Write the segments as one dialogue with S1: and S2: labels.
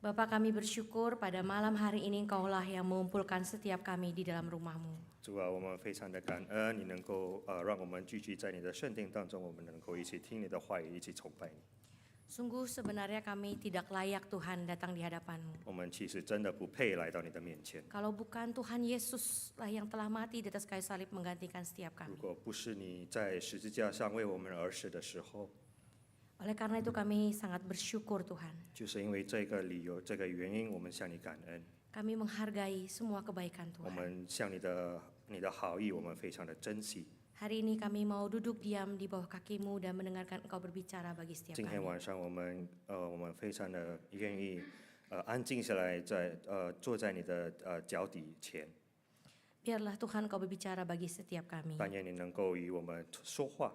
S1: Bapa, kami bersyukur pada malam hari ini Engkaulah yang mengumpulkan setiap kami di dalam rumah-Mu.
S2: 主啊，我们非常的感恩，你能够让我们聚集在你的圣殿当中，我们能够一起听你的话语，一起崇拜你。
S1: Sungguh sebenarnya kami tidak layak Tuhan datang di hadapan-Mu.
S2: 我们其实真的不配来到你的面前。
S1: Kalau bukan Tuhan Yesuslah yang telah mati di atas kayu salib menggantikan setiap
S2: 如
S1: kami.
S2: 果不是你在十字架上为我们而死的时候，
S1: Oleh karena itu kami sangat bersyukur Tuhan.
S2: 就是因为这个理由、这个原因，我们向你感恩。
S1: Kami menghargai semua kebaikan
S2: 我
S1: Tuhan.
S2: 们向你的好意，我们非常的珍惜。
S1: Hari ini kami mau duduk diam di bawah kaki-Mu dan mendengarkan Engkau berbicara bagi setiap
S2: 今天
S1: kami.
S2: 晚上我们非常的愿意安静下来坐在你的脚底前，
S1: Biarlah Tuhan Engkau berbicara bagi setiap kami.
S2: 但愿你能够与我们说话，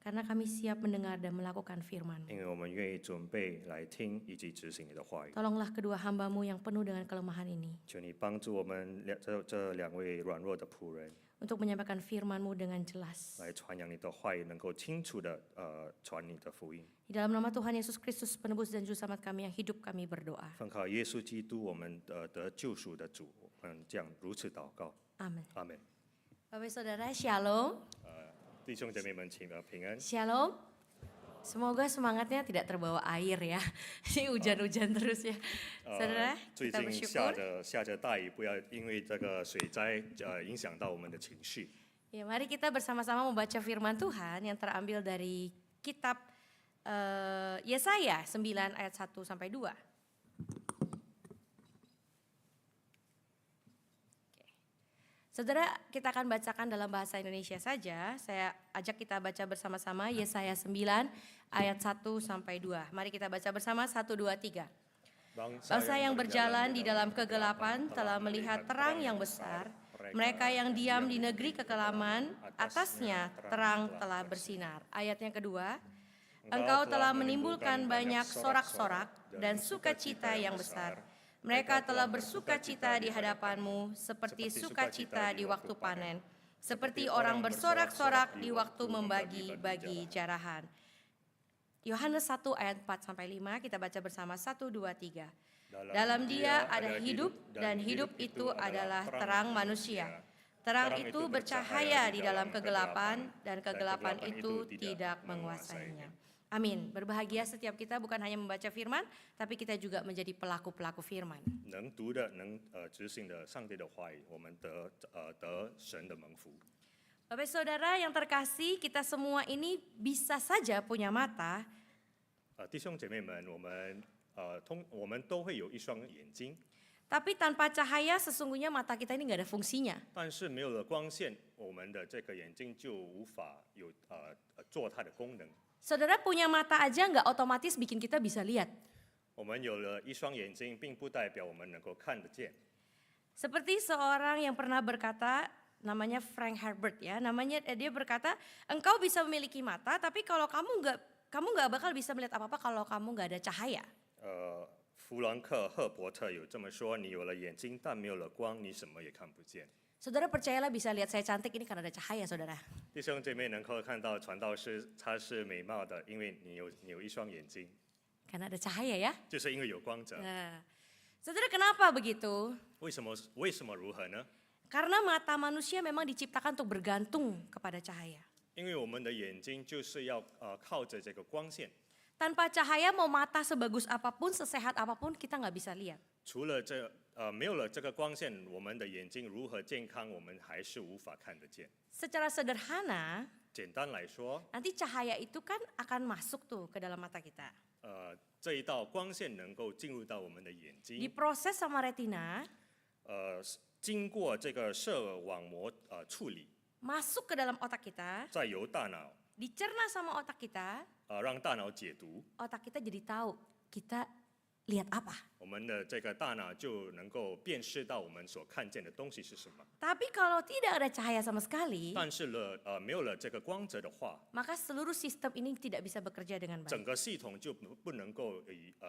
S1: Karena kami siap mendengar dan melakukan firman-Mu.
S2: 因为我们愿意准备来听以及执行你的话语。
S1: Tolonglah kedua hamba-Mu yang penuh dengan kelemahan ini
S2: 求你帮助我们这两位软弱的仆人，
S1: untuk menyampaikan firman-Mu dengan jelas.
S2: 来传扬你的话语，能够清楚的传你的福音。
S1: Di dalam nama Tuhan Yesus Kristus penebus dan juru selamat kami yang hidup kami berdoa.
S2: 奉靠耶稣基督，我们得救赎的主，我们这样如此祷告，
S1: Amin.
S2: 阿门。
S1: Bapak Saudara, Shalom.
S2: 弟兄姐妹们，请平安。
S1: Shalom. Semoga semangatnya tidak terbawa air ya. Ini hujan-hujan terus ya. Saudara,
S2: 最
S1: kita
S2: 近
S1: bersyukur.
S2: 下着大雨，不要因为这个水灾影响到我们的情绪。
S1: Ya, mari kita bersama-sama membaca firman Tuhan yang terambil dari kitab Yesaya 9 ayat 1 sampai 2. Saudara, kita akan bacakan dalam bahasa Indonesia saja. Saya ajak kita baca bersama-sama Yesaya 9 ayat 1 sampai 2. Mari kita baca bersama 1, 2, 3. Bangsa yang berjalan di dalam kegelapan telah melihat terang yang besar. Mereka yang diam di negeri kekelaman, atasnya terang telah bersinar. Ayat yang kedua. Engkau telah menimbulkan banyak sorak-sorak dan sukacita yang besar. Mereka telah bersukacita di hadapan-Mu seperti sukacita di waktu panen, seperti orang bersorak-sorak di waktu membagi-bagi jarahan. Yohanes 1 ayat 4 sampai 5 kita baca bersama 1, 2, 3. Dalam Dia ada hidup dan hidup itu adalah terang manusia. Terang itu bercahaya di dalam kegelapan dan kegelapan itu tidak menguasainya. Amin. Berbahagia setiap kita bukan hanya membaca firman, tapi kita juga menjadi pelaku-pelaku firman.
S2: 能读的、能执行的上帝的话语，我们得神的蒙福。
S1: Bapak Saudara yang terkasih, kita semua ini bisa saja punya mata,
S2: 弟兄姐妹们，我们都会有一双眼睛，
S1: tapi tanpa cahaya sesungguhnya mata kita ini nggak ada fungsinya.
S2: 但是没有了光线，我们的这个眼睛就无法做它的功能。
S1: Saudara punya mata aja nggak otomatis bikin kita bisa lihat.
S2: 我们有了一双眼睛，并不代表我们能够看得见。
S1: Seperti seorang yang pernah berkata, namanya Frank Herbert ya, dia berkata, engkau bisa memiliki mata, tapi kalau kamu nggak bakal bisa melihat apa-apa kalau kamu nggak ada cahaya.
S2: 弗兰克·赫伯特有这么说：你有了眼睛，但没有了光，你什么也看不见。
S1: Saudara percayalah bisa lihat saya cantik ini karena ada cahaya, saudara.
S2: 弟兄姐妹能够看到传道师他是美貌的，因为你有一双眼睛，
S1: Karena ada cahaya ya.
S2: 就是因为有光泽。
S1: Nah, saudara kenapa begitu?
S2: 为什么如何呢？
S1: Karena mata manusia memang diciptakan untuk bergantung kepada cahaya.
S2: 因为我们的眼睛就是要靠着这个光线，
S1: Tanpa cahaya mau mata sebagus apapun, sesehat apapun kita nggak bisa lihat.
S2: 除了没有了这个光线，我们的眼睛如何健康，我们还是无法看得见。
S1: Secara sederhana,
S2: 简单来说，
S1: nanti cahaya itu kan akan masuk tuh ke dalam mata kita.
S2: 这一道光线能够进入到我们的眼睛，
S1: Diproses sama retina,
S2: 经过这个视网膜处理，
S1: masuk ke dalam otak kita,
S2: 再由大脑
S1: dicerna sama otak kita,
S2: 让大脑解读，
S1: otak kita jadi tahu kita lihat apa.
S2: 我们的这个大脑就能够辨识到我们所看见的东西是什么。
S1: Tapi kalau tidak ada cahaya sama sekali,
S2: 但是没有了这个光泽的话，
S1: maka seluruh sistem ini tidak bisa bekerja dengan
S2: 整
S1: baik.
S2: 个系统就不能够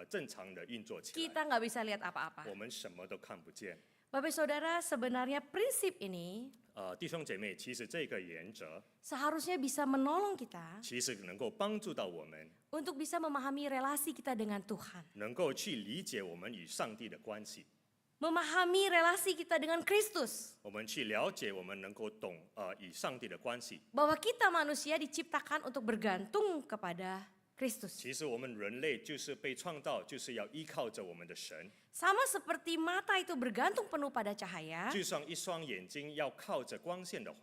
S2: 正常的运作起来，
S1: Kita nggak bisa lihat apa-apa.
S2: 我们什么都看不见。
S1: Bapak Saudara, sebenarnya prinsip ini
S3: 弟兄姐妹，其实这个原则
S1: seharusnya bisa menolong kita
S3: 其实能够帮助到我们，
S1: untuk bisa memahami relasi kita dengan Tuhan.
S3: 能够去理解我们与上帝的关系，
S1: Memahami relasi kita dengan Kristus.
S3: 我们去了解，我们能够懂与上帝的关系。
S1: Bahwa kita manusia diciptakan untuk bergantung kepada Kristus.
S3: 其实我们人类就是被创造，就是要依靠着我们的神，
S1: Sama seperti mata itu bergantung penuh pada cahaya
S3: 就像一双眼睛要靠着光线的，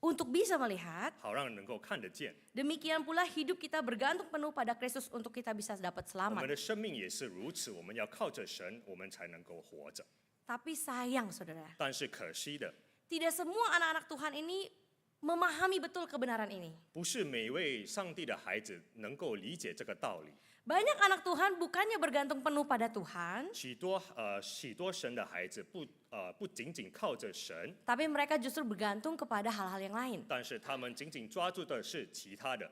S1: untuk bisa melihat.
S3: 好让能够看得见。
S1: Demikian pula hidup kita bergantung penuh pada Kristus untuk kita bisa dapat
S3: 我们
S1: selamat.
S3: 的生命也是如此，我们要靠着神，我们才能够活着。
S1: Tapi sayang saudara,
S3: 但是可惜的，
S1: tidak semua anak-anak Tuhan ini memahami betul kebenaran ini.
S3: 不是每位上帝的孩子能够理解这个道理。
S1: Banyak anak Tuhan bukannya bergantung penuh pada Tuhan,
S3: 许多神的孩子不仅仅靠着神，
S1: tapi mereka justru bergantung kepada hal-hal yang lain.
S3: 但是他们紧紧抓住的是其他的。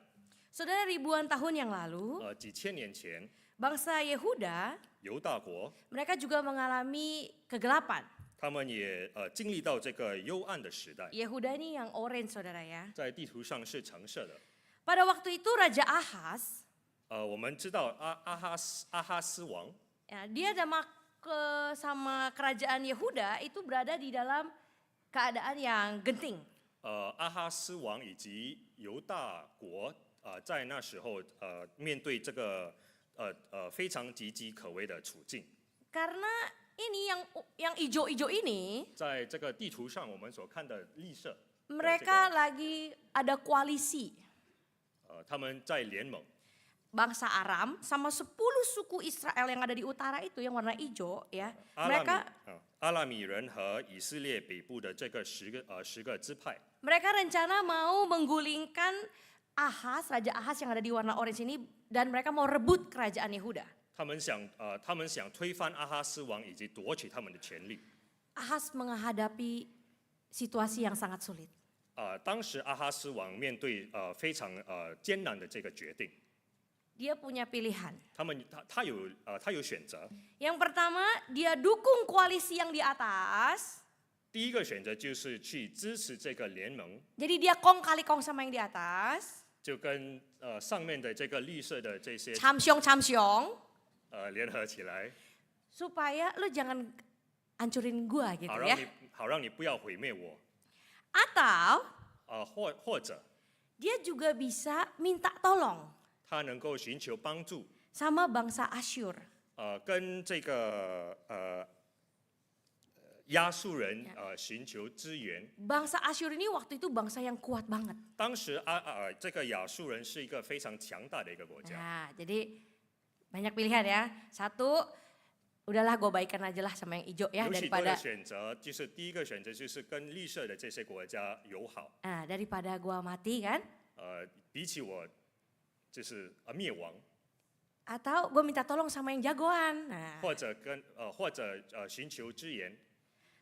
S1: Saudara, ribuan tahun yang lalu,
S3: 几千年前，
S1: bangsa Yehuda
S3: 犹大国
S1: mereka juga mengalami kegelapan.
S3: 他们也经历到这个幽暗的时代，
S1: Yehuda ini yang orange saudara ya.
S3: 在地图上是橙色的。
S1: Pada waktu itu Raja Ahaz,
S3: 我们知道阿哈斯王，
S1: ya, dia sama kerajaan Yehuda itu berada di dalam keadaan yang genting.
S3: 阿哈斯王以及犹大国在那时候面对这个非常岌岌可危的处境。
S1: Karena ini yang ijo-ijo ini,
S3: 在这个地图上我们所看的绿色，
S1: mereka lagi ada koalisi
S3: 他们在联盟。
S1: bangsa Aram sama 10 suku Israel yang ada di utara itu yang warna hijau ya.
S3: 阿拉米人和以色列北部的这个十个支派，
S1: Mereka rencana mau menggulingkan Raja Ahaz yang ada di warna orange ini dan mereka mau rebut kerajaan Yehuda.
S3: 他们想推翻阿哈斯王以及夺取他们的权利。
S1: Ahaz menghadapi situasi yang sangat sulit.
S3: 当时阿哈斯王面对非常艰难的这个决定，
S1: Dia punya pilihan.
S3: 他有选择。
S1: Yang pertama, dia dukung koalisi yang di atas.
S3: 第一个选择就是去支持这个联盟，
S1: Jadi dia kong kali kong sama yang di atas.
S3: 就跟上面的这个绿色的这些
S1: Camsyong
S3: 联合起来，
S1: supaya lu jangan hancurin gua gitu
S3: 好让你不要毁灭我。
S1: Atau
S3: 或者
S1: dia juga bisa minta tolong
S3: 他能够寻求帮助，
S1: sama bangsa Asyur.
S3: 跟这个亚述人寻求支援。
S1: Bangsa Asyur ini waktu itu bangsa yang kuat banget.
S3: 当时这个亚述人是一个非常强大的一个国家。
S1: Nah, jadi banyak pilihan ya. Satu, udahlah gue baikan aja lah sama yang hijau ya
S3: 有许多的
S1: daripada
S3: 选择，就是第一个选择就是跟绿色的这些国家友好，
S1: daripada gue mati kan.
S3: 比起我就是灭亡，
S1: Atau gue minta tolong sama yang jagoan. Nah,
S3: 或者寻求支援。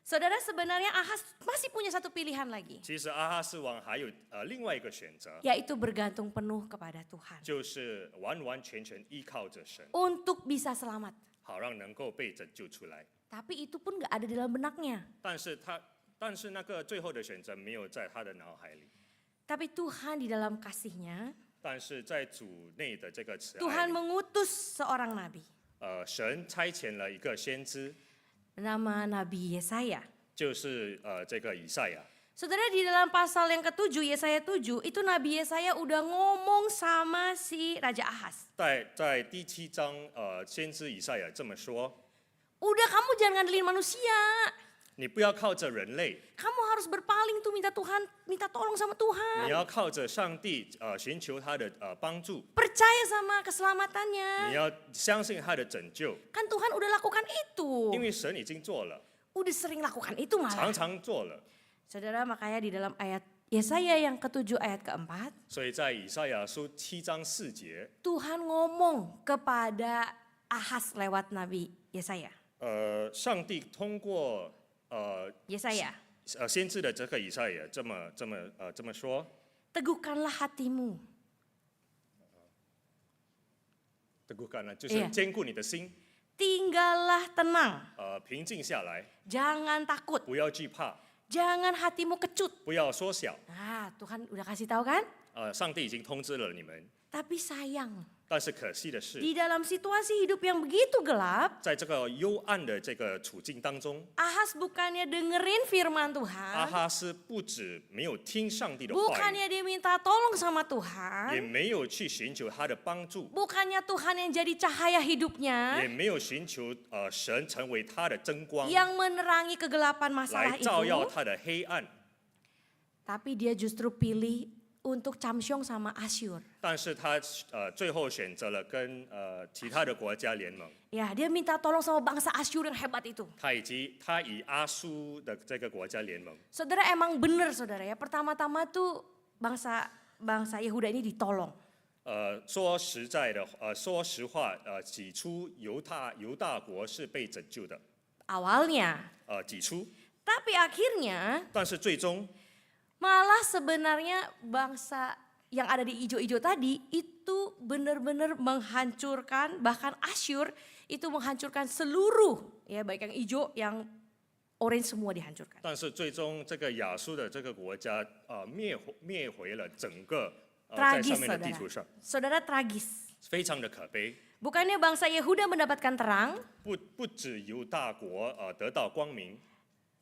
S1: saudara sebenarnya Ahaz masih punya satu pilihan lagi,
S3: 其实阿哈斯王还有另外一个选择，
S1: yaitu bergantung penuh kepada Tuhan
S3: 就是完完全全依靠着神，
S1: untuk bisa selamat.
S3: 好让能够被拯救出来。
S1: Tapi itu pun gak ada di dalam benaknya.
S3: 但是那个最后的选择没有在他的脑海里。
S1: Tapi Tuhan di dalam kasihnya,
S3: 但是在主内的这个慈爱
S1: Tuhan
S3: 里，
S1: mengutus seorang nabi,
S3: 神差遣了一个先知，
S1: bernama Nabi Yesaya.
S3: 就是这个以赛亚。
S1: Saudara, di dalam pasal yang ke-7, Yesaya 7, itu Nabi Yesaya udah ngomong sama si Raja Ahaz.
S3: 在第7章，先知以赛亚这么说：
S1: Udah, kamu jangan ngandelin manusia.
S3: 你不要靠着人类，
S1: Kamu harus berpaling tuh minta tolong sama
S3: 你
S1: Tuhan.
S3: 要靠着上帝，寻求他的帮助，
S1: Percaya sama
S3: 你
S1: keselamatannya.
S3: 要相信他的拯救，
S1: Kan Tuhan udah lakukan itu.
S3: 因为神已经做了，
S1: Udah sering lakukan itu
S3: 常
S1: malah.
S3: 常做了。
S1: Saudara, makanya di dalam ayat Yesaya yang ke-7 ayat ke-4,
S3: 所以在以赛亚书7章4节，
S1: Tuhan ngomong kepada Ahaz lewat Nabi Yesaya.
S3: 上帝通过
S1: Yesaya,
S3: 先知的这个以赛亚这么说，
S1: teguhkanlah hatimu.
S3: teguhkan了，就是坚固你的心，
S1: Tinggallah tenang,
S3: 平静下来，
S1: jangan takut.
S3: 不要惧怕。
S1: Jangan hatimu kecut.
S3: 不要缩小。
S1: Nah, Tuhan udah kasih tahu kan?
S3: 上帝已经通知了你们，
S1: Tapi sayang,
S3: 但是可惜的是，
S1: di dalam situasi hidup yang begitu gelap,
S3: 在这个幽暗的这个处境当中，
S1: Ahas bukannya dengerin firman
S3: 阿
S1: Tuhan,
S3: 哈斯不止没有听上帝的话语，
S1: bukannya dia minta tolong sama
S3: 也
S1: Tuhan,
S3: 没有去寻求他的帮助，
S1: bukannya Tuhan yang jadi cahaya hidupnya,
S3: 也没有寻求神成为他的真光，
S1: yang menerangi kegelapan
S3: 来
S1: masalah
S3: 照耀
S1: itu,
S3: 他的黑暗。
S1: tapi dia justru pilih untuk camsyong sama Asyur.
S3: 但是他最后选择了跟其他的国家联盟，
S1: Ya, dia minta tolong sama bangsa Asyur yang hebat itu.
S3: 他以阿苏的这个国家联盟。
S1: Saudara emang benar saudara ya, pertama-tama tuh bangsa Yehuda ini ditolong.
S3: 说实在的，说实话，起初犹大国是被拯救的，
S1: Awalnya.
S3: 起初，
S1: Tapi akhirnya
S3: 但是最终
S1: malah sebenarnya bangsa yang ada di ijo-ijo tadi itu benar-benar menghancurkan, bahkan Asyur itu menghancurkan seluruh ya, baik yang ijo yang orange semua dihancurkan.
S3: 但是最终这个亚述的这个国家灭毁了整个在
S1: Tragis
S3: 上面的地
S1: saudara.
S3: 图上，
S1: Saudara tragis.
S3: 非常的可悲。
S1: Bukannya bangsa Yehuda mendapatkan terang,
S3: 不止犹大国得到光明，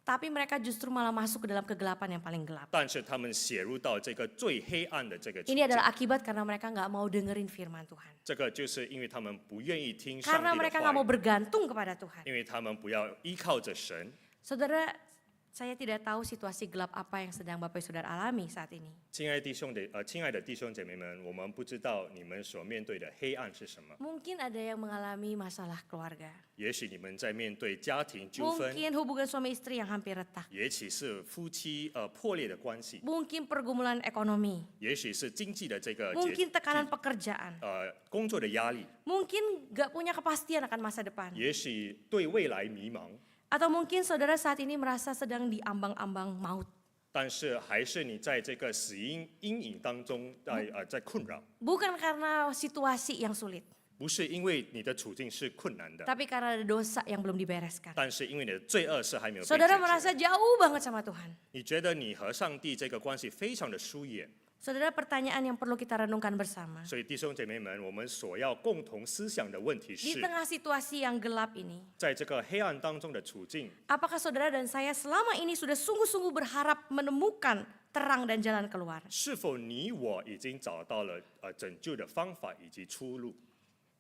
S1: tapi mereka justru malah masuk ke dalam kegelapan yang paling gelap.
S3: 但是他们写入到这个最黑暗的这个处
S1: Ini
S3: 境。
S1: adalah akibat karena mereka nggak mau dengerin firman Tuhan.
S3: 这个就是因为他们不愿意听上
S1: Karena
S3: 帝
S1: mereka
S3: 的
S1: nggak
S3: 话
S1: mau
S3: 语，
S1: bergantung kepada Tuhan.
S3: 因为他们不要依靠着神。
S1: Saudara, saya tidak tahu situasi gelap apa yang sedang Bapak Saudara alami saat ini.
S3: 亲爱的弟兄姐妹们，我们不知道你们所面对的黑暗是什么。
S1: Mungkin ada yang mengalami masalah keluarga.
S3: 也许你们在面对家庭纠纷，
S1: Mungkin hubungan suami istri yang hampir retak.
S3: 也许是夫妻破裂的关系，
S1: Mungkin pergumulan ekonomi.
S3: 也许是经济的这个
S1: Mungkin tekanan pekerjaan.
S3: 工作的压力，
S1: Mungkin gak punya kepastian akan masa depan.
S3: 也许对未来迷茫，
S1: Atau mungkin saudara saat ini merasa sedang diambang-ambang maut.
S3: 但是还是你在这个死阴影当中在困扰，
S1: Bukan karena situasi yang sulit.
S3: 不是因为你的处境是困难的，
S1: Tapi karena ada dosa yang belum dibereskan.
S3: 但是因为你的罪恶是还没有被解
S1: Saudara
S3: 决。
S1: merasa jauh banget sama Tuhan.
S3: 你觉得你和上帝这个关系非常的疏远，
S1: Saudara, pertanyaan yang perlu kita renungkan bersama.
S3: 所以弟兄姐妹们，我们所要共同思想的问题
S1: Di
S3: 是，
S1: tengah situasi yang gelap ini,
S3: 在这个黑暗当中的处境，
S1: apakah saudara dan saya selama ini sudah sungguh-sungguh berharap menemukan terang dan jalan keluar?
S3: 是否你我已经找到了拯救的方法以及出路？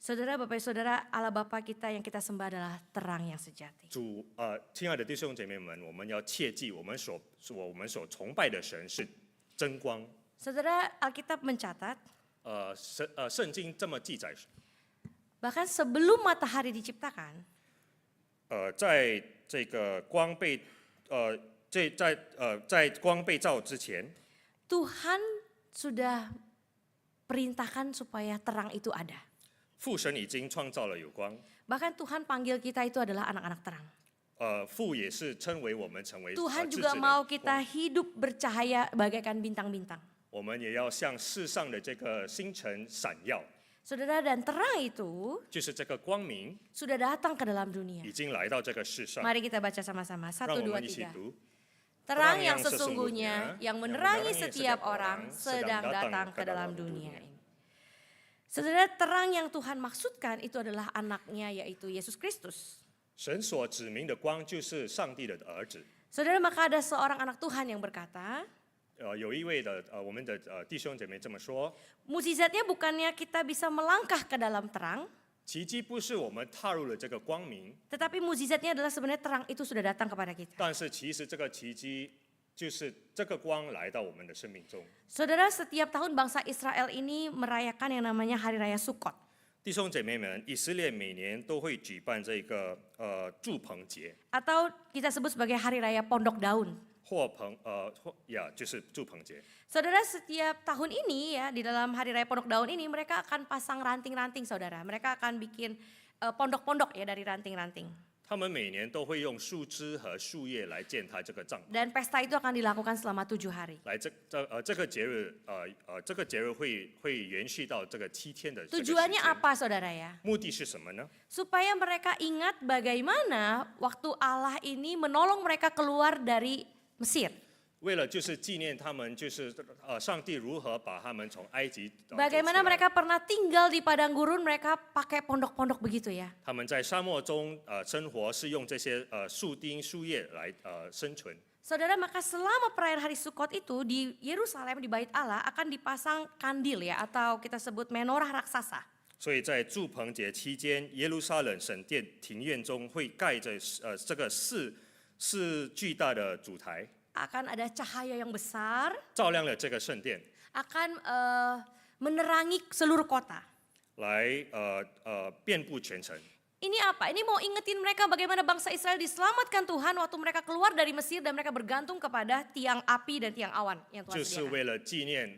S1: Saudara, Bapak, Saudara, Allah Bapa kita yang kita sembah adalah terang yang sejati.
S3: 亲爱的弟兄姐妹们，我们要切记，我们所崇拜的神是真光。
S1: Saudara, Alkitab mencatat,
S3: 圣经这么记载，
S1: bahkan sebelum matahari diciptakan,
S3: 在这个光被在光被造之前，
S1: Tuhan sudah perintahkan supaya terang itu ada.
S3: 父神已经创造了有光，
S1: Bahkan Tuhan panggil kita itu adalah anak-anak terang.
S3: 父也是称为我们成为
S1: Tuhan
S3: 自
S1: juga
S3: 治的
S1: mau
S3: 光
S1: kita hidup bercahaya bagaikan bintang-bintang.
S3: 我们也要像世上的这个星辰闪耀，
S1: Saudara, dan terang itu
S3: 就是这个光明
S1: sudah datang ke dalam dunia.
S3: 已经来到这个世上。
S1: Mari kita baca sama-sama.
S3: 让
S1: 1,
S3: 我
S1: 2,
S3: 们一起
S1: 3.
S3: 读。
S1: Terang yang sesungguhnya yang menerangi setiap orang sedang datang ke dalam dunia ini. Saudara, terang yang Tuhan maksudkan itu adalah anaknya yaitu Yesus Kristus.
S3: 神所指明的光就是上帝的儿子。
S1: Saudara, maka ada seorang anak Tuhan yang berkata,
S3: 有一位的我们的弟兄姐妹这么说，
S1: mukjizatnya bukannya kita bisa melangkah ke dalam terang,
S3: 奇迹不是我们踏入了这个光明，
S1: tetapi mukjizatnya adalah sebenarnya terang itu sudah datang kepada kita.
S3: 但是其实这个奇迹就是这个光来到我们的生命中。
S1: Saudara, setiap tahun bangsa Israel ini merayakan yang namanya Hari Raya Sukkot.
S3: 弟兄姐妹们，以色列每年都会举办这个祝棚节，
S1: Atau kita sebut sebagai Hari Raya Pondok Daun.
S3: 就是祝棚节。
S1: Saudara, setiap tahun ini ya di dalam Hari Raya Pondok Daun ini mereka akan pasang ranting-ranting saudara. Mereka akan bikin pondok-pondok ya dari ranting-ranting.
S3: 他们每年都会用树枝和树叶来建他这个帐篷。
S1: Dan pesta itu akan dilakukan selama 7 hari.
S3: 来这个节日会延续到这个7天的这个时
S1: Tujuannya
S3: 间。
S1: apa saudara ya?
S3: 目的是什么呢？
S1: Supaya mereka ingat bagaimana waktu Allah ini menolong mereka keluar dari Mesir.
S3: 为了就是纪念他们，就是上帝如何把他们从埃及走出
S1: Bagaimana
S3: 来。
S1: mereka pernah tinggal di padang gurun, mereka pakai pondok-pondok begitu ya.
S3: 他们在沙漠中生活，是用这些树丁、树叶来生存。
S1: Saudara, maka selama perayaan hari Sukot itu di Yerusalem, di Bait Allah akan dipasang kandil ya, atau kita sebut menorah raksasa.
S3: 所以在祝棚节期间，耶路撒冷神殿庭院中会盖着这个四巨大的烛台，
S1: Akan ada cahaya yang besar,
S3: 照亮了这个圣殿，
S1: akan menerangi seluruh kota.
S3: 来遍布全城。
S1: Ini apa? Ini mau ingetin mereka bagaimana bangsa Israel diselamatkan Tuhan waktu mereka keluar dari Mesir dan mereka bergantung kepada tiang api dan tiang awan yang Tuhan
S3: 就是
S1: sediakan.
S3: 为了纪念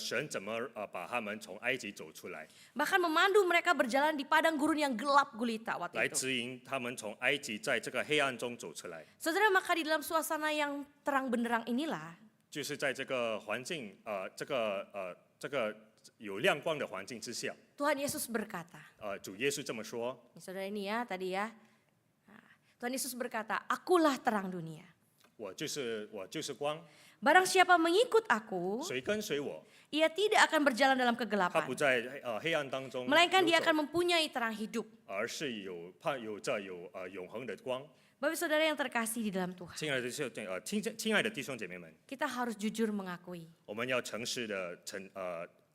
S3: 神怎么把他们从埃及走出来，
S1: Bahkan memandu mereka berjalan di padang gurun yang gelap gulita
S3: 来
S1: waktu itu.
S3: 指引他们从埃及在这个黑暗中走出来。
S1: Saudara, maka di dalam suasana yang terang benderang inilah
S3: 就是在这个环境这个有亮光的环境之下，
S1: Tuhan Yesus berkata,
S3: 主耶稣这么说。
S1: saudara ini ya tadi ya, nah, Tuhan Yesus berkata, akulah terang dunia.
S3: 我就是光，
S1: Barang siapa mengikut aku,
S3: 谁跟随我，
S1: ia tidak akan berjalan dalam
S3: 他
S1: kegelapan,
S3: 不在黑暗当中
S1: melainkan
S3: 游
S1: dia
S3: 走，
S1: akan mempunyai terang hidup.
S3: 而是有永恒的光。
S1: Bapak saudara yang terkasih di dalam Tuhan,
S3: 亲爱的亲爱的弟兄姐妹们，
S1: kita harus jujur mengakui
S3: 我们要诚实的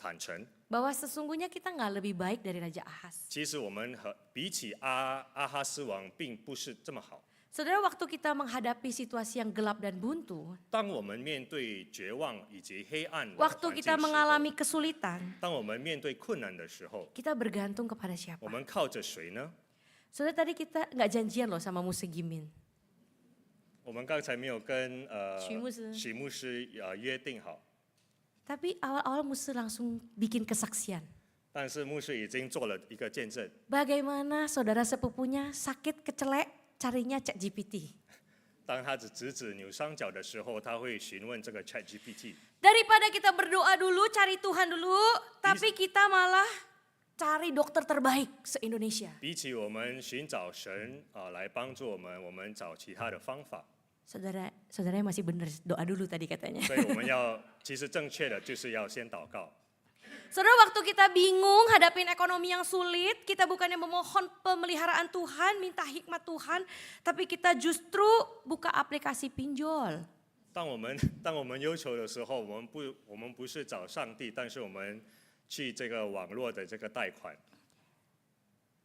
S3: 坦诚，
S1: bahwa sesungguhnya kita nggak lebih baik dari Raja Ahaz.
S3: 其实我们比起阿哈斯王并不是这么好。
S1: Saudara, waktu kita menghadapi situasi yang gelap dan buntu,
S3: 当我们面对绝望以及黑暗的
S1: waktu
S3: 环境
S1: kita
S3: 时候，
S1: mengalami kesulitan,
S3: 当我们面对困难的时候，
S1: kita bergantung kepada
S3: 我
S1: siapa?
S3: 们靠着谁呢？
S1: Saudara, tadi kita nggak janjian loh sama Musigimin.
S3: 我们刚才没有跟
S1: 许牧师
S3: 许牧师约定好，
S1: Tapi awal-awal Musa langsung bikin kesaksian.
S3: 但是牧师已经做了一个见证。
S1: Bagaimana saudara sepupunya sakit kecelek carinya ChatGPT.
S3: 当他指扭伤脚的时候，他会询问这个 ChatGPT。
S1: Daripada kita berdoa dulu, cari Tuhan dulu, tapi kita malah cari dokter terbaik se-Indonesia.
S3: 比起我们寻找神来帮助我们，我们找其他的方法。
S1: Saudaranya masih benar doa dulu tadi katanya.
S3: 所以我们其实正确的就是要先祷告。
S1: Saudara, waktu kita bingung hadapin ekonomi yang sulit, kita bukannya memohon pemeliharaan Tuhan, minta hikmat Tuhan, tapi kita justru buka aplikasi pinjol.
S3: 当我们忧愁的时候，我们不是找上帝，但是我们去这个网络的这个贷款，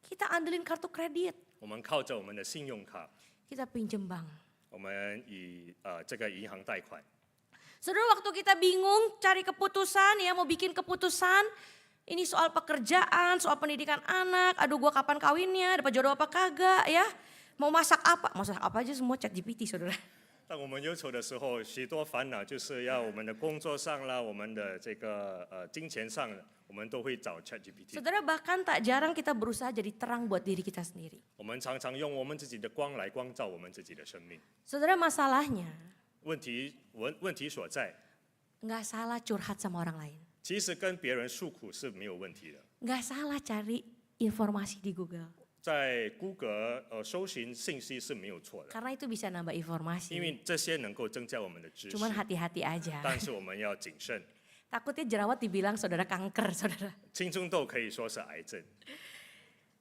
S1: Kita andelin kartu kredit,
S3: 我们靠着我们的信用卡，
S1: kita pinjem bank.
S3: 我们以这个银行贷款。
S1: Saudara, waktu kita bingung cari keputusan ya, mau bikin keputusan, ini soal pekerjaan, soal pendidikan anak, aduh gua kapan kawinnya, dapat jodoh apa kagak ya, mau masak apa aja semua ChatGPT saudara.
S3: 当我们忧愁的时候，许多烦恼就是要我们的工作上啦，我们的这个金钱上，我们都会找 ChatGPT。
S1: Saudara, bahkan tak jarang kita berusaha jadi terang buat diri kita sendiri.
S3: 我们常常用我们自己的光来光照我们自己的生命。
S1: Saudara, masalahnya
S3: 问题所在，
S1: nggak salah curhat sama orang lain.
S3: 其实跟别人诉苦是没有问题的。
S1: Nggak salah cari informasi di Google.
S3: 在谷歌搜寻信息是没有错的，
S1: Karena itu bisa nambah
S3: 因
S1: informasi.
S3: 为这些能够增加我们的知识。
S1: Cuman hati-hati aja.
S3: 但是我们要谨慎，
S1: Takutnya jerawat dibilang saudara kanker, saudara.
S3: 青春痘可以说是癌症。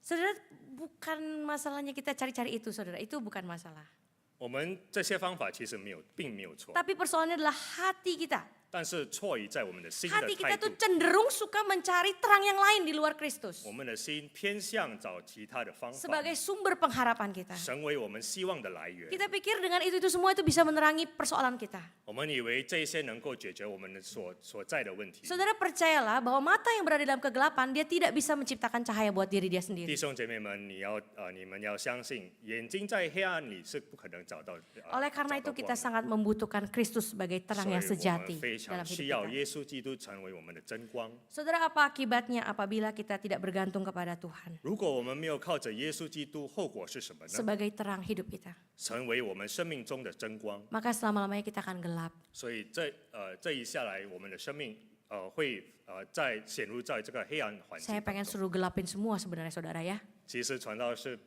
S1: Saudara, bukan masalahnya kita cari-cari itu, saudara. Itu bukan masalah.
S3: 我们这些方法其实并没有错，
S1: Tapi persoalannya adalah hati kita.
S3: 但是错于在我们的心的
S1: Hati
S3: 态
S1: kita
S3: 度
S1: tuh。cenderung suka mencari terang yang lain di luar Kristus.
S3: 我们的心偏向找其他的方法，
S1: Sebagai sumber pengharapan kita.
S3: 成为我们希望的来源。
S1: Kita pikir dengan itu semua itu bisa menerangi persoalan kita.
S3: 我们以为这些能够解决我们的所在的问题。
S1: Saudara, percayalah bahwa mata yang berada dalam kegelapan, dia tidak bisa menciptakan cahaya buat diri dia sendiri.
S3: 弟兄姐妹们，你们要相信，眼睛在黑暗里是不可能找到。
S1: Oleh karena itu kita sangat membutuhkan Kristus sebagai terang yang
S3: 所以我
S1: sejati
S3: 们非
S1: dalam
S3: 常需
S1: hidup
S3: 要
S1: kita.
S3: 耶稣基督成为我们的真光。
S1: Saudara, apa akibatnya apabila kita tidak bergantung kepada Tuhan
S3: 如果我们没有靠着耶稣基督，后果是什么呢？
S1: sebagai terang hidup kita?
S3: 成为我们生命中的真光。
S1: Maka selama-lamanya kita akan gelap.
S3: 所以这一下来，我们的生命会陷入在这个黑暗环境
S1: Saya
S3: 当
S1: pengen
S3: 中。
S1: suruh gelapin semua sebenarnya saudara ya.
S3: 其实传道是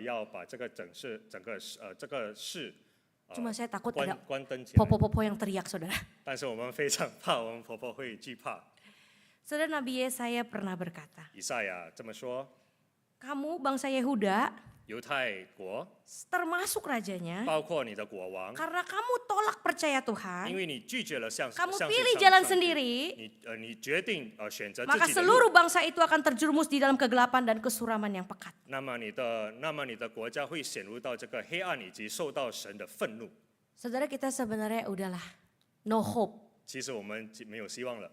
S3: 要把这个整个这个事
S1: Cuma saya takut
S3: 关
S1: ada
S3: 关灯起来，
S1: popo-popo yang teriak saudara.
S3: 但是我们非常怕，我们婆婆会惧怕。
S1: Saudara Nabi Yesaya pernah berkata,
S3: 以赛亚这么说：
S1: kamu bangsa Yehuda
S3: 犹太国，
S1: termasuk rajanya,
S3: 包括你的国王，
S1: karena kamu tolak percaya
S3: 因
S1: Tuhan,
S3: 为你拒绝了相
S1: kamu
S3: 信
S1: pilih
S3: 上
S1: jalan
S3: 上帝
S1: sendiri,
S3: 你决定选择自
S1: maka
S3: 己的路，
S1: seluruh bangsa itu akan terjerumus di dalam kegelapan dan kesuraman yang pekat.
S3: 那么你的国家会陷入到这个黑暗以及受到神的愤怒。
S1: Saudara kita sebenarnya udahlah, no hope.
S3: 其实我们没有希望了。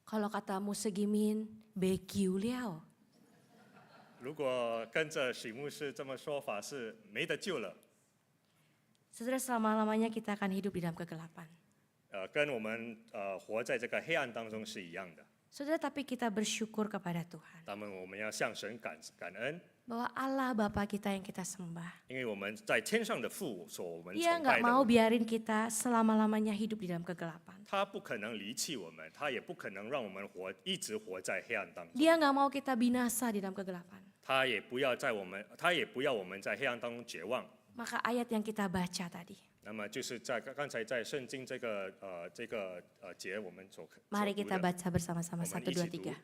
S1: Kalau kata Musegimin, bekiu liao.
S3: 如果跟着许牧师这么说法是没得救了，
S1: Saudara selama-lamanya kita akan hidup di dalam kegelapan.
S3: 跟我们活在这个黑暗当中是一样的。
S1: Saudara tapi kita bersyukur kepada Tuhan.
S3: 那么我们要向神感恩，
S1: Bahwa Allah Bapa kita yang kita sembah.
S3: 因为我们在天上的父所我们
S1: Dia
S3: 崇拜
S1: nggak mau
S3: 的，
S1: biarin kita selama-lamanya hidup di dalam kegelapan.
S3: 他不可能离弃我们，他也不可能让我们一直活在黑暗当中，
S1: Dia nggak mau kita binasa di dalam kegelapan.
S3: 他也不要我们在黑暗当中绝望。
S1: Maka ayat yang kita baca tadi.
S3: 那么就是在刚才在圣经这个节我们所
S1: Mari
S3: 读
S1: kita
S3: 的，
S1: baca bersama-sama 1, 2, 3.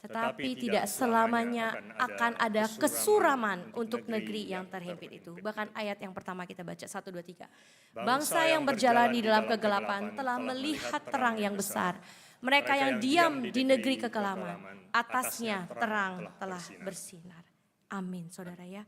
S1: Tetapi
S3: Tetapi
S1: tidak
S3: tidak
S1: selamanya
S3: selamanya
S1: akan
S3: akan
S1: ada
S3: ada
S1: kesuraman
S3: kesuraman
S1: untuk
S3: untuk
S1: negeri
S3: negeri
S1: yang
S3: yang
S1: terhimpit itu.
S3: terhimpit
S1: Bahkan ayat yang pertama kita baca 1, 2, 3. Bangsa
S3: Bangsa
S1: yang
S3: yang
S1: berjalan di
S3: berjalan
S1: dalam
S3: di dalam
S1: kegelapan
S3: kegelapan
S1: telah
S3: telah
S1: melihat
S3: melihat
S1: terang
S3: terang
S1: yang
S3: yang
S1: besar.
S3: besar.
S1: Mereka yang diam di negeri kekelaman,
S3: kekelaman,
S1: atasnya
S3: atasnya
S1: terang
S3: terang
S1: telah
S3: telah
S1: bersinar. Amin saudara ya.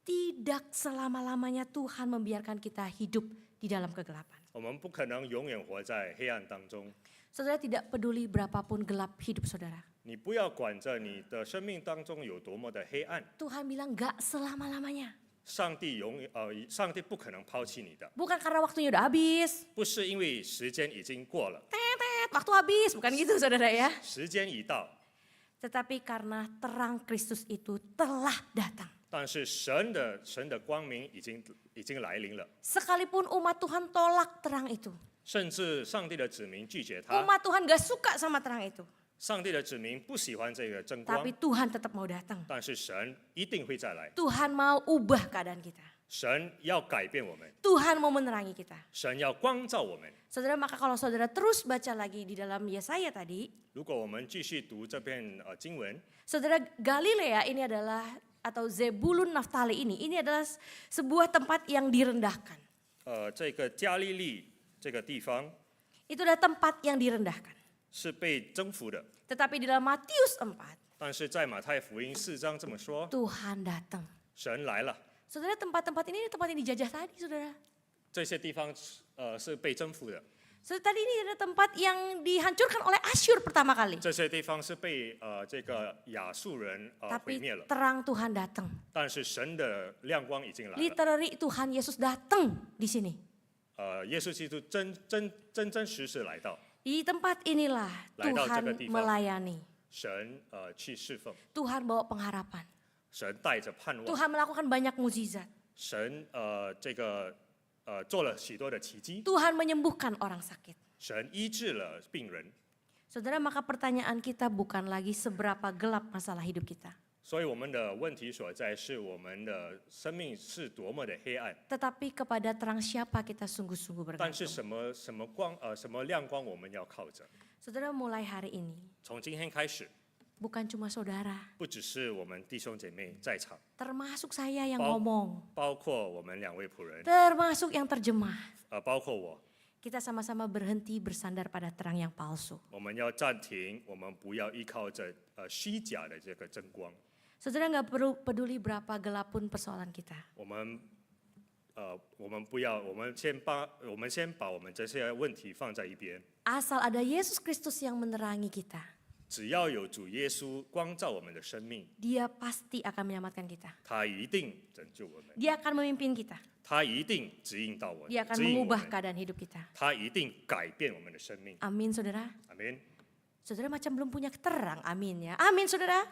S1: Tidak selama-lamanya Tuhan membiarkan kita hidup di dalam kegelapan.
S3: 我们不可能永远活在黑暗当中。
S1: Saudara tidak peduli berapapun gelap hidup saudara.
S3: 你不要管着你的生命当中有多么的黑暗，
S1: Tuhan bilang gak selama-lamanya.
S3: 上帝不可能抛弃你的，
S1: Bukan karena waktunya udah habis.
S3: 不是因为时间已经过了，
S1: Waktu habis, bukan gitu saudara ya.
S3: 时间已到，
S1: Tetapi karena terang Kristus itu telah datang.
S3: 但是神的光明已经来临了。
S1: Sekalipun umat Tuhan tolak terang itu.
S3: 甚至上帝的子民拒绝他，
S1: Umat Tuhan gak suka sama terang itu.
S3: 上帝的子民不喜欢这个真光
S1: Tapi，Tuhan tetap mau datang.
S3: 但是神一定会再来，
S1: Tuhan mau ubah keadaan kita.
S3: 神要改变我们，
S1: Tuhan mau menerangi kita.
S3: 神要光照我们。
S1: Saudara, maka kalau saudara terus baca lagi di dalam Yesaya tadi,
S3: 如果我们继续读这篇经文，
S1: saudara Galilea ini adalah atau Zebulun Naftali ini adalah sebuah tempat yang direndahkan.
S3: 这个加利利这个地方
S1: Itu adalah tempat yang direndahkan.
S3: 是被征服的，
S1: Tetapi di dalam Matius 4,
S3: 但是在马太福音4章这么说，
S1: Tuhan datang.
S3: 神来了，
S1: Saudara, tempat-tempat ini tempat yang dijajah tadi, saudara.
S3: 这些地方是被征服的，
S1: Saudara, tadi ini adalah tempat yang dihancurkan oleh Asyur pertama kali.
S3: 这些地方是被这个亚述人毁
S1: Tapi
S3: 灭了，
S1: terang Tuhan datang.
S3: 但是神的亮光已经来了。
S1: Literally Tuhan Yesus datang di sini.
S3: 耶稣基督真实来到，
S1: Di tempat inilah
S3: 来到这个
S1: Tuhan
S3: 地方。
S1: melayani.
S3: 神去侍奉，
S1: Tuhan bawa pengharapan.
S3: 神带着盼望，
S1: Tuhan melakukan banyak mukjizat.
S3: 神做了许多的奇迹，
S1: Tuhan menyembuhkan orang sakit.
S3: 神医治了病人。
S1: Saudara, maka pertanyaan kita bukan lagi seberapa gelap masalah hidup kita.
S3: 所以我们的问题所在是我们的生命是多么的黑暗，
S1: Tetapi kepada terang siapa kita sungguh-sungguh
S3: 但是
S1: bergantung.
S3: 什么亮光我们要靠着。
S1: Saudara, mulai hari ini
S3: 从今天开始，
S1: bukan cuma saudara,
S3: 不只是我们弟兄姐妹在场，
S1: termasuk saya yang
S3: Bau-
S1: ngomong,
S3: 包括我们2位仆人，
S1: termasuk yang terjemah.
S3: 包括我，
S1: Kita sama-sama berhenti bersandar pada terang yang palsu.
S3: 我们要暂停，我们不要依靠着虚假的这个真光。
S1: Saudara nggak perlu peduli berapa gelap pun persoalan kita.
S3: 我们不要，我们先把我们这些问题放在一边。
S1: Asal ada Yesus Kristus yang menerangi kita,
S3: 只要有主耶稣光照我们的生命，
S1: Dia pasti akan menyelamatkan kita.
S3: 他一定拯救我们，
S1: Dia akan memimpin kita.
S3: 他一定指引到我们，
S1: Dia akan
S3: 指引我
S1: mengubah
S3: 们，
S1: keadaan hidup kita.
S3: 他一定改变我们的生命。
S1: Amin, saudara.
S3: 阿门。
S1: Saudara macam belum punya terang, amin ya. Amin, saudara.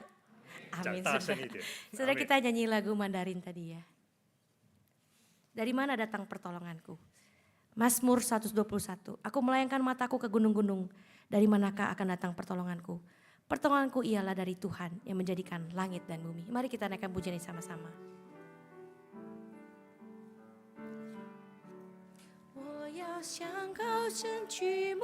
S3: 讲
S1: Amin,
S3: 大声
S1: saudara.
S3: 一点。
S1: Saudara,
S3: 阿门
S1: kita nyanyi lagu Mandarin tadi ya. Dari mana datang pertolonganku? Mazmur 121. Aku melayangkan mataku ke gunung-gunung. Dari manakah akan datang pertolonganku? Pertolonganku ialah dari Tuhan yang menjadikan langit dan bumi. Mari kita naikkan pujian ini sama-sama. 向高声举目，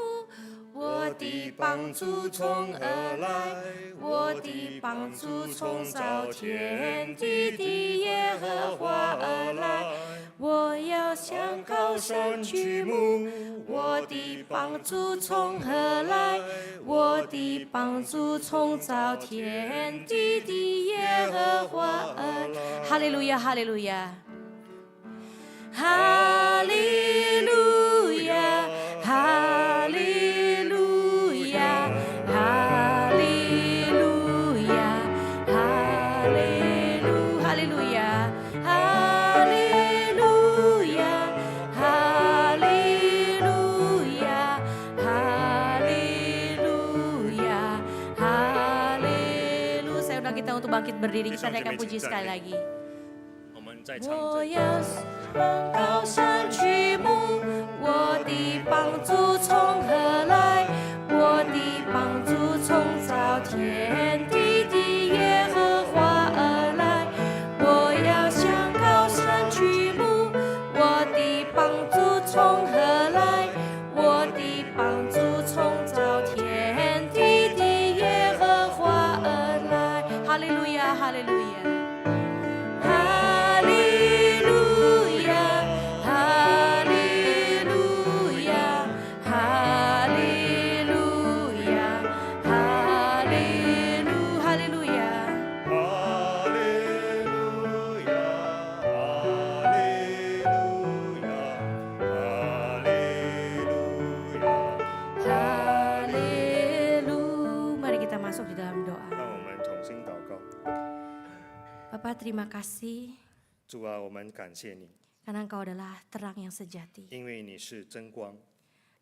S1: 我的帮助从何来？我的帮助从造天地的耶和华而来。我要向高声举目，我的帮助从何来？我的帮助从造天地的耶和华而来。哈利路亚，哈利路亚。哈利路亚，哈利路亚，哈利路亚，哈利路，哈利路亚，哈利路亚，哈利路亚，哈利路亚，哈利路。Saya undang kita untuk bangkit berdiri, kita naikkan puji sekali lagi.
S3: 我们再唱
S1: 我
S3: 这
S1: 要向高山举目，我的帮助从何来？我的帮助从造天地的耶和华而来。我要向高山举目，我的帮助从何来？我的帮助从造天地的耶和华而来。哈利路亚，哈利路亚。Bapa, terima kasih
S2: 主啊，我们感谢你，
S1: karena Engkau adalah terang yang sejati.
S2: 因为你是真光，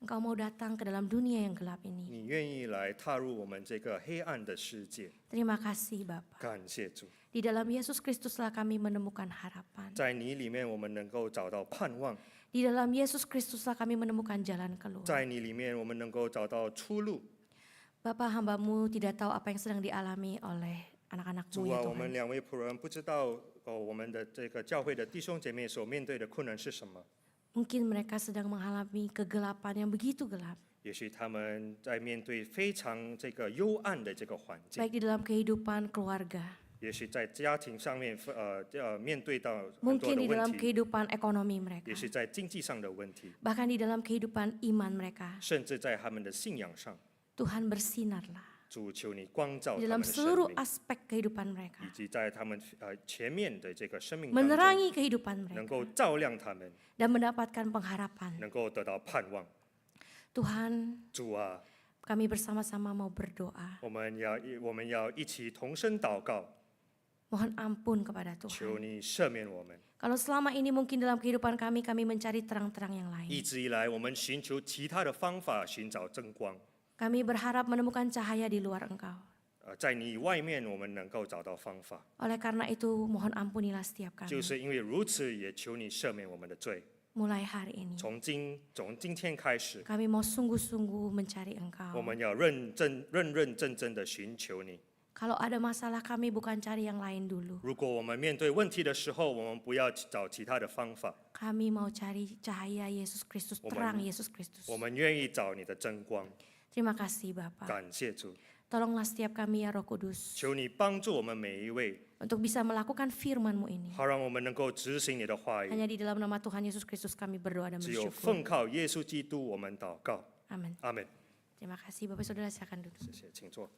S1: Engkau mau datang ke dalam dunia yang gelap ini.
S2: 你愿意来踏入我们这个黑暗的世界。
S1: Terima kasih Bapa.
S2: 感谢主，
S1: Di dalam Yesus Kristuslah kami menemukan harapan.
S2: 在你里面我们能够找到盼望，
S1: Di dalam Yesus Kristuslah kami menemukan jalan keluar.
S2: 在你里面我们能够找到出路。
S1: Bapa, hamba-Mu tidak tahu apa yang sedang dialami oleh anak-anak-Mu
S2: 主
S1: ya
S2: 啊，我们
S1: Tuhan.
S2: 两位仆人不知道我们的这个教会的弟兄姐妹所面对的困难是什么？
S1: Mungkin mereka sedang mengalami kegelapan yang begitu gelap.
S2: 也许他们在面对非常这个幽暗的这个环境，
S1: Baik di dalam kehidupan keluarga.
S2: 也许在家庭上面面对到很多
S1: Mungkin
S2: 的
S1: di dalam
S2: 问题，
S1: kehidupan ekonomi mereka.
S2: 也许在经济上的问题，
S1: Bahkan di dalam kehidupan iman mereka.
S2: 甚至在他们的信仰上。
S1: Tuhan bersinarlah
S2: 主，求你光照
S1: di
S2: 他
S1: dalam
S2: 们的生
S1: seluruh
S2: 命，
S1: aspek kehidupan mereka.
S2: 以及在他们前面的这个生命当中，
S1: Menerangi kehidupan
S2: 能
S1: mereka
S2: 够照亮他们，
S1: dan mendapatkan pengharapan.
S2: 能够得到盼望。
S1: Tuhan,
S2: 主啊，
S1: kami bersama-sama mau berdoa.
S2: 我们要一起同声祷告，
S1: Mohon ampun kepada
S2: 求
S1: Tuhan.
S2: 你赦免我们。
S1: Kalau selama ini mungkin dalam kehidupan kami mencari terang-terang yang
S2: 一
S1: lain.
S2: 直以来，我们寻求其他的方法寻找真光，
S1: Kami berharap menemukan cahaya di luar Engkau.
S2: 在你外面我们能够找到方法。
S1: Oleh karena itu, mohon ampunilah setiap
S2: 就
S1: kami.
S2: 是因为如此，也求你赦免我们的罪。
S1: Mulai hari ini,
S2: 从今天开始，
S1: kami mau sungguh-sungguh mencari
S2: 我
S1: Engkau.
S2: 们要认真的寻求你。
S1: Kalau ada masalah, kami bukan cari yang lain dulu.
S2: 如果我们面对问题的时候，我们不要找其他的方法，
S1: Kami mau cari cahaya Yesus Kristus, terang Yesus Kristus.
S2: 我们愿意找你的真光。
S1: Terima kasih Bapa.
S2: 感谢主，
S1: Tolonglah setiap kami ya Roh Kudus
S2: 求你帮助我们每一位，
S1: untuk bisa melakukan firman-Mu ini.
S2: 好让我们能够执行你的话语。
S1: Hanya di dalam nama Tuhan Yesus Kristus kami berdoa dan
S2: 只有
S1: bersyukur.
S2: 奉靠耶稣基督，我们祷告。
S1: Amin.
S2: 阿门。
S1: Terima kasih Bapak Saudara, silakan duduk.
S2: 谢谢，请坐。